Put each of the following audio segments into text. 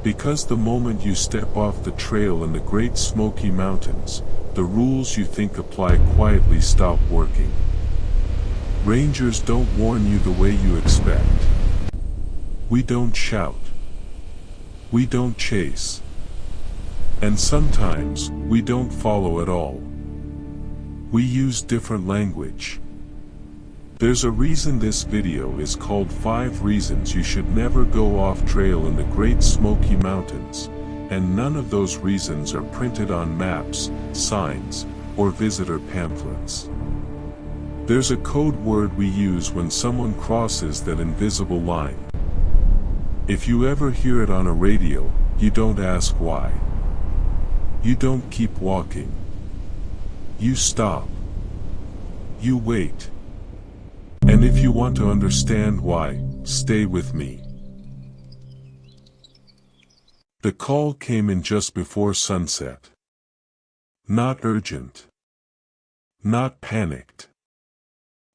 Because the moment you step off the trail in the Great Smoky Mountains, the rules you think apply quietly stop working. Rangers don't warn you the way you expect. We don't shout. We don't chase. And sometimes, we don't follow at all. We use different language. There's a reason this video is called 5 Reasons You Should Never Go Off Trail in the Great Smoky Mountains, and none of those reasons are printed on maps, signs, or visitor pamphlets. There's a code word we use when someone crosses that invisible line. If you ever hear it on a radio, you don't ask why. You don't keep walking. You stop. You wait. And if you want to understand why, stay with me. The call came in just before sunset. Not urgent. Not panicked.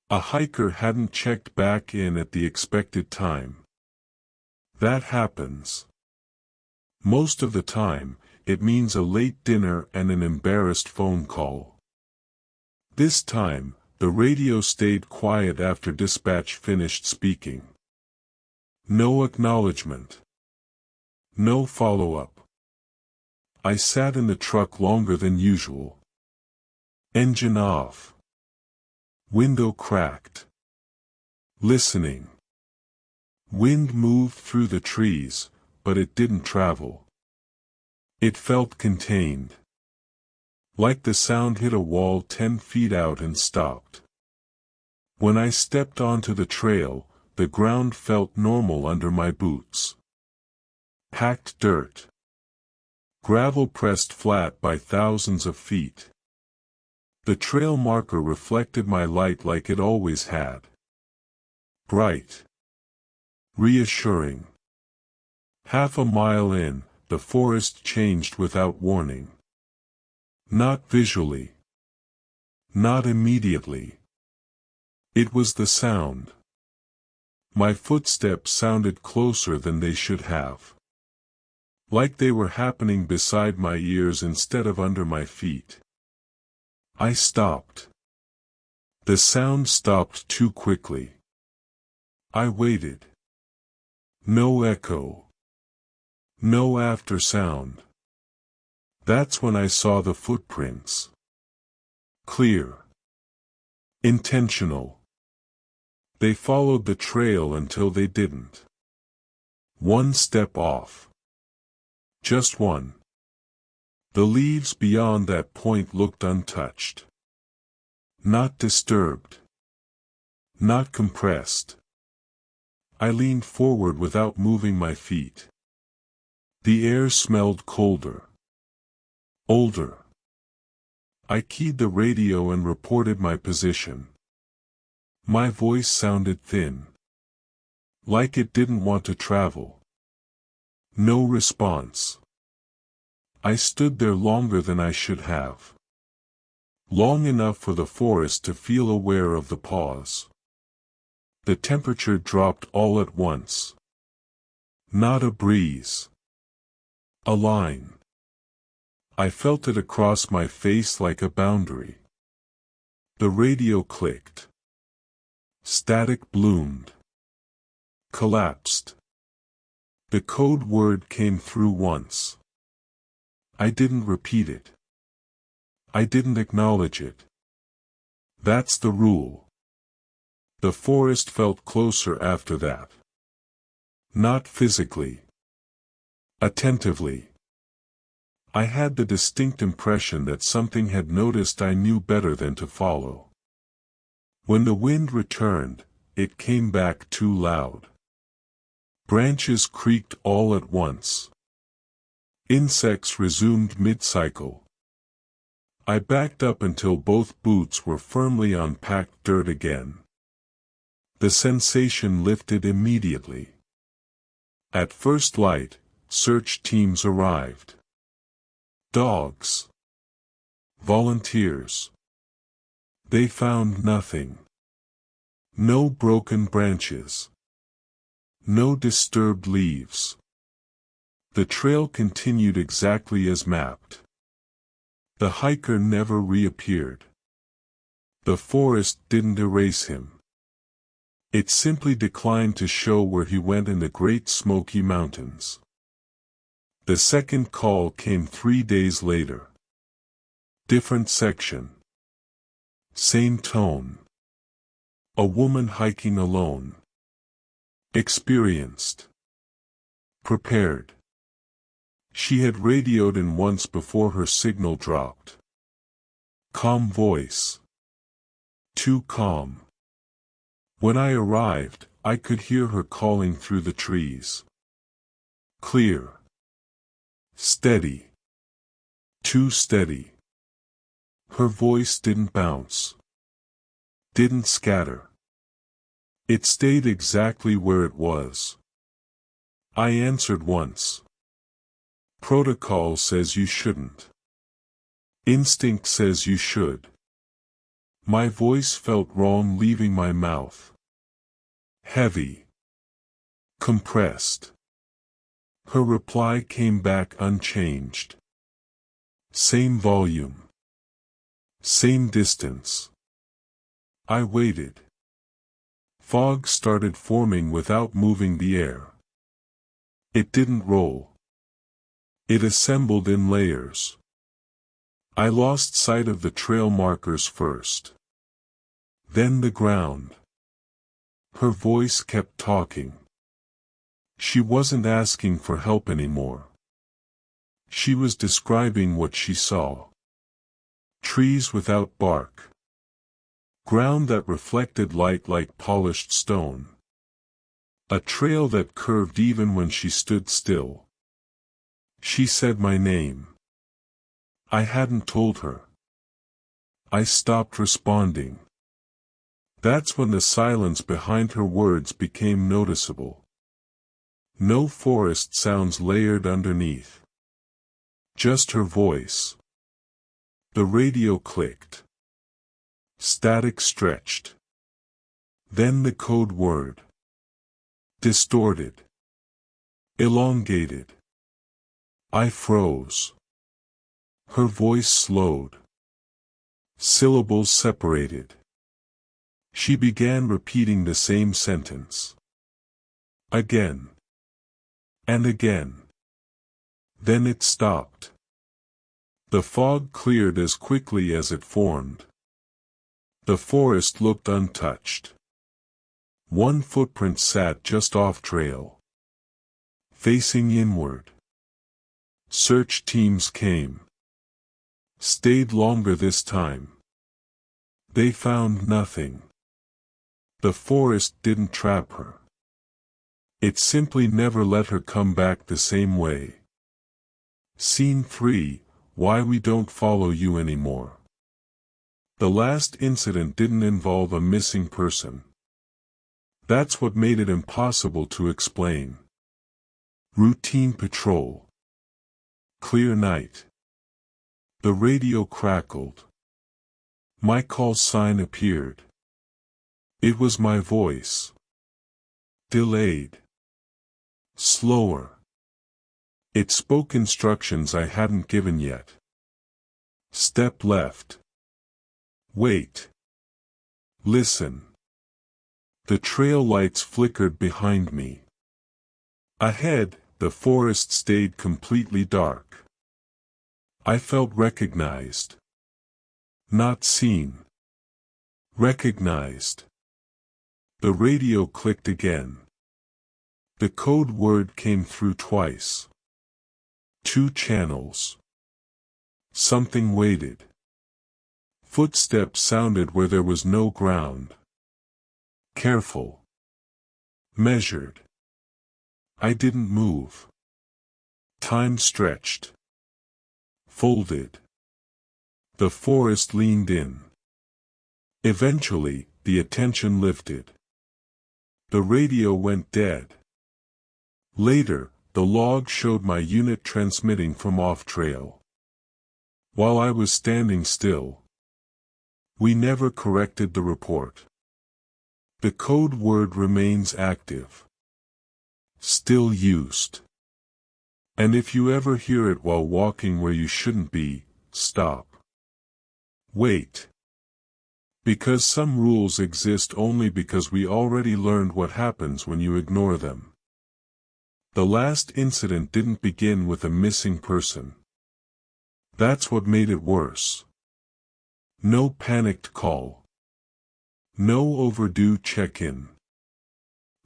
A hiker hadn't checked back in at the expected time. That happens. Most of the time, it means a late dinner and an embarrassed phone call. This time, the radio stayed quiet after dispatch finished speaking. No acknowledgement. No follow-up. I sat in the truck longer than usual. Engine off. Window cracked. Listening. Wind moved through the trees, but it didn't travel. It felt contained. Like the sound hit a wall 10 feet out and stopped. When I stepped onto the trail, the ground felt normal under my boots. Packed dirt. Gravel pressed flat by thousands of feet. The trail marker reflected my light like it always had. Bright. Reassuring. Half a mile in, the forest changed without warning. Not visually. Not immediately. It was the sound. My footsteps sounded closer than they should have. Like they were happening beside my ears instead of under my feet. I stopped. The sound stopped too quickly. I waited. No echo. No after sound. That's when I saw the footprints. Clear. Intentional. They followed the trail until they didn't. One step off. Just one. The leaves beyond that point looked untouched. Not disturbed. Not compressed. I leaned forward without moving my feet. The air smelled colder. Older. I keyed the radio and reported my position. My voice sounded thin. Like it didn't want to travel. No response. I stood there longer than I should have. Long enough for the forest to feel aware of the pause. The temperature dropped all at once. Not a breeze. A line. I felt it across my face like a boundary. The radio clicked. Static bloomed. Collapsed. The code word came through once. I didn't repeat it. I didn't acknowledge it. That's the rule. The forest felt closer after that. Not physically. Attentively. I had the distinct impression that something had noticed I knew better than to follow. When the wind returned, it came back too loud. Branches creaked all at once. Insects resumed mid-cycle. I backed up until both boots were firmly on packed dirt again. The sensation lifted immediately. At first light, search teams arrived. Dogs. Volunteers. They found nothing. No broken branches. No disturbed leaves. The trail continued exactly as mapped. The hiker never reappeared. The forest didn't erase him. It simply declined to show where he went in the Great Smoky Mountains. The second call came 3 days later. Different section. Same tone. A woman hiking alone. Experienced. Prepared. She had radioed in once before her signal dropped. Calm voice. Too calm. When I arrived, I could hear her calling through the trees. Clear. Steady. Too steady. Her voice didn't bounce. Didn't scatter. It stayed exactly where it was. I answered once. Protocol says you shouldn't. Instinct says you should. My voice felt wrong leaving my mouth. Heavy. Compressed. Her reply came back unchanged. Same volume. Same distance. I waited. Fog started forming without moving the air. It didn't roll. It assembled in layers. I lost sight of the trail markers first. Then the ground. Her voice kept talking. She wasn't asking for help anymore. She was describing what she saw. Trees without bark. Ground that reflected light like polished stone. A trail that curved even when she stood still. She said my name. I hadn't told her. I stopped responding. That's when the silence behind her words became noticeable. No forest sounds layered underneath. Just her voice. The radio clicked. Static stretched. Then the code word. Distorted. Elongated. I froze. Her voice slowed. Syllables separated. She began repeating the same sentence. Again. And again. Then it stopped. The fog cleared as quickly as it formed. The forest looked untouched. One footprint sat just off trail. Facing inward. Search teams came. Stayed longer this time. They found nothing. The forest didn't trap her. It simply never let her come back the same way. Scene 3, Why We Don't Follow You Anymore. The last incident didn't involve a missing person. That's what made it impossible to explain. Routine patrol. Clear night. The radio crackled. My call sign appeared. It was my voice. Delayed. Slower. It spoke instructions I hadn't given yet. Step left. Wait. Listen. The trail lights flickered behind me. Ahead, the forest stayed completely dark. I felt recognized. Not seen. Recognized. The radio clicked again. The code word came through twice. 2 channels. Something waited. Footsteps sounded where there was no ground. Careful. Measured. I didn't move. Time stretched. Folded. The forest leaned in. Eventually, the attention lifted. The radio went dead. Later, the log showed my unit transmitting from off-trail. While I was standing still. We never corrected the report. The code word remains active. Still used. And if you ever hear it while walking where you shouldn't be, stop. Wait. Because some rules exist only because we already learned what happens when you ignore them. The last incident didn't begin with a missing person. That's what made it worse. No panicked call. No overdue check-in.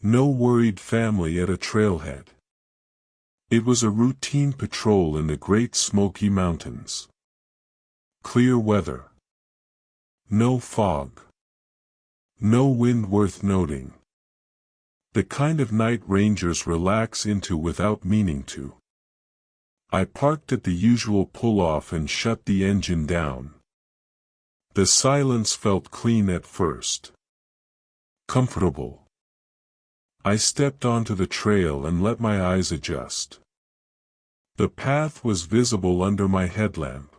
No worried family at a trailhead. It was a routine patrol in the Great Smoky Mountains. Clear weather. No fog. No wind worth noting. The kind of night rangers relax into without meaning to. I parked at the usual pull-off and shut the engine down. The silence felt clean at first. Comfortable. I stepped onto the trail and let my eyes adjust. The path was visible under my headlamp.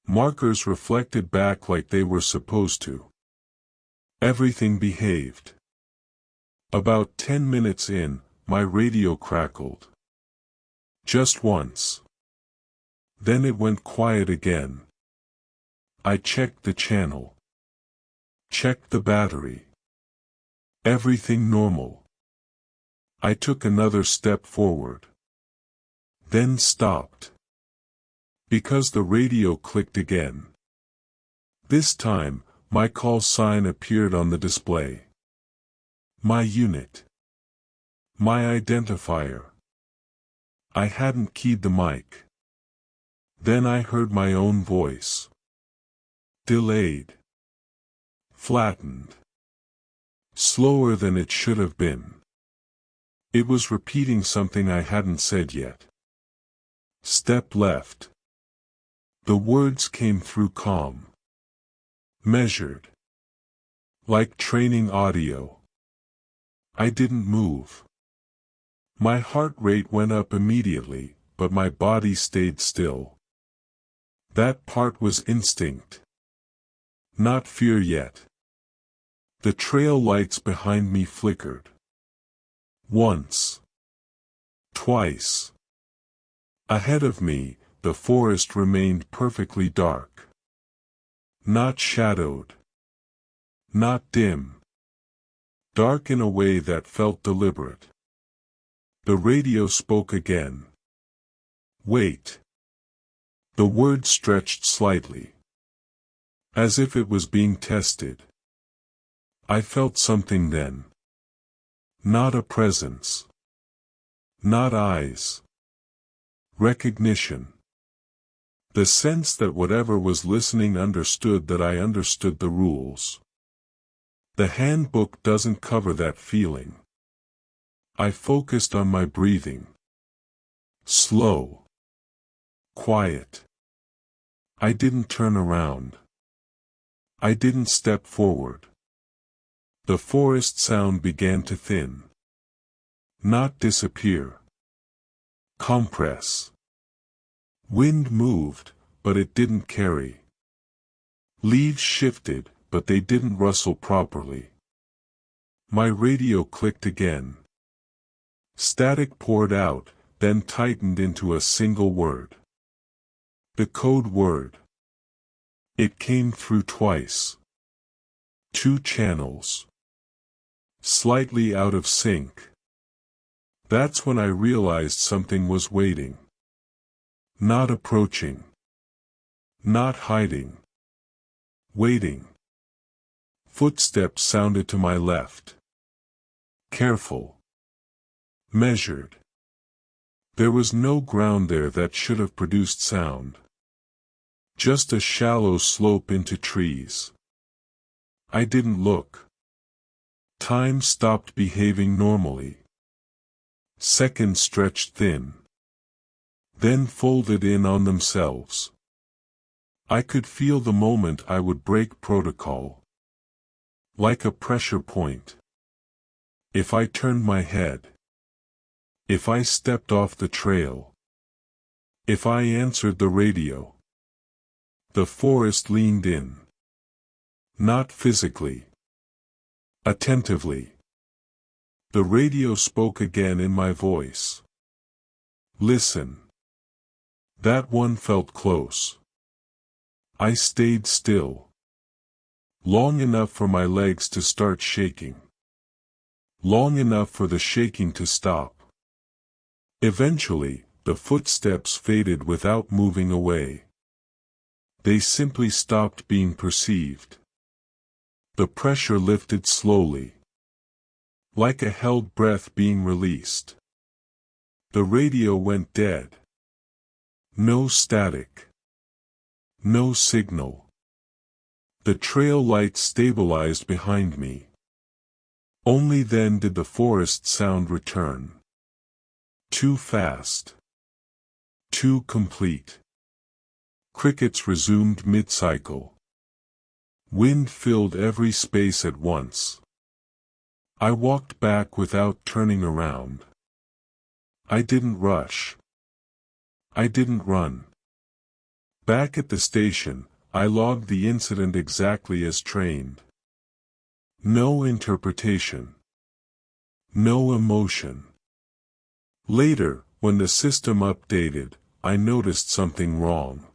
Markers reflected back like they were supposed to. Everything behaved. About 10 minutes in, my radio crackled. Just once. Then it went quiet again. I checked the channel. Checked the battery. Everything normal. I took another step forward. Then stopped. Because the radio clicked again. This time, my call sign appeared on the display. My unit. My identifier. I hadn't keyed the mic. Then I heard my own voice. Delayed. Flattened. Slower than it should have been. It was repeating something I hadn't said yet. Step left. The words came through calm. Measured. Like training audio. I didn't move. My heart rate went up immediately, but my body stayed still. That part was instinct. Not fear yet. The trail lights behind me flickered. Once. Twice. Ahead of me, the forest remained perfectly dark. Not shadowed. Not dim. Dark in a way that felt deliberate. The radio spoke again. Wait. The word stretched slightly. As if it was being tested. I felt something then. Not a presence. Not eyes. Recognition. The sense that whatever was listening understood that I understood the rules. The handbook doesn't cover that feeling. I focused on my breathing. Slow. Quiet. I didn't turn around. I didn't step forward. The forest sound began to thin. Not disappear. Compress. Wind moved, but it didn't carry. Leaves shifted, but they didn't rustle properly. My radio clicked again. Static poured out, then tightened into a single word. The code word. It came through twice. 2 channels. Slightly out of sync. That's when I realized something was waiting. Not approaching. Not hiding. Waiting. Footsteps sounded to my left. Careful. Measured. There was no ground there that should have produced sound. Just a shallow slope into trees. I didn't look. Time stopped behaving normally. Seconds stretched thin. Then folded in on themselves. I could feel the moment I would break protocol. Like a pressure point. If I turned my head. If I stepped off the trail. If I answered the radio. The forest leaned in. Not physically. Attentively. The radio spoke again in my voice. Listen. That one felt close. I stayed still. Long enough for my legs to start shaking. Long enough for the shaking to stop. Eventually, the footsteps faded without moving away. They simply stopped being perceived. The pressure lifted slowly. Like a held breath being released. The radio went dead. No static. No signal. The trail light stabilized behind me. Only then did the forest sound return. Too fast. Too complete. Crickets resumed mid-cycle. Wind filled every space at once. I walked back without turning around. I didn't rush. I didn't run. Back at the station, I logged the incident exactly as trained. No interpretation. No emotion. Later, when the system updated, I noticed something wrong.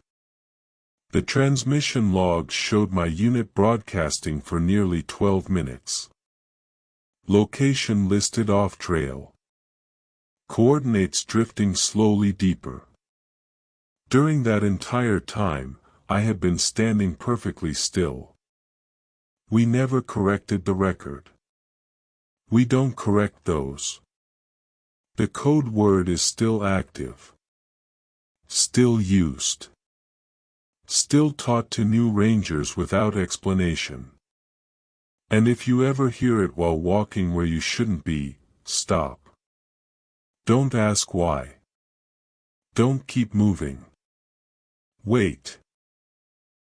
The transmission logs showed my unit broadcasting for nearly 12 minutes. Location listed off trail. Coordinates drifting slowly deeper. During that entire time, I had been standing perfectly still. We never corrected the record. We don't correct those. The code word is still active. Still used. Still taught to new rangers without explanation. And if you ever hear it while walking where you shouldn't be, stop. Don't ask why. Don't keep moving. Wait.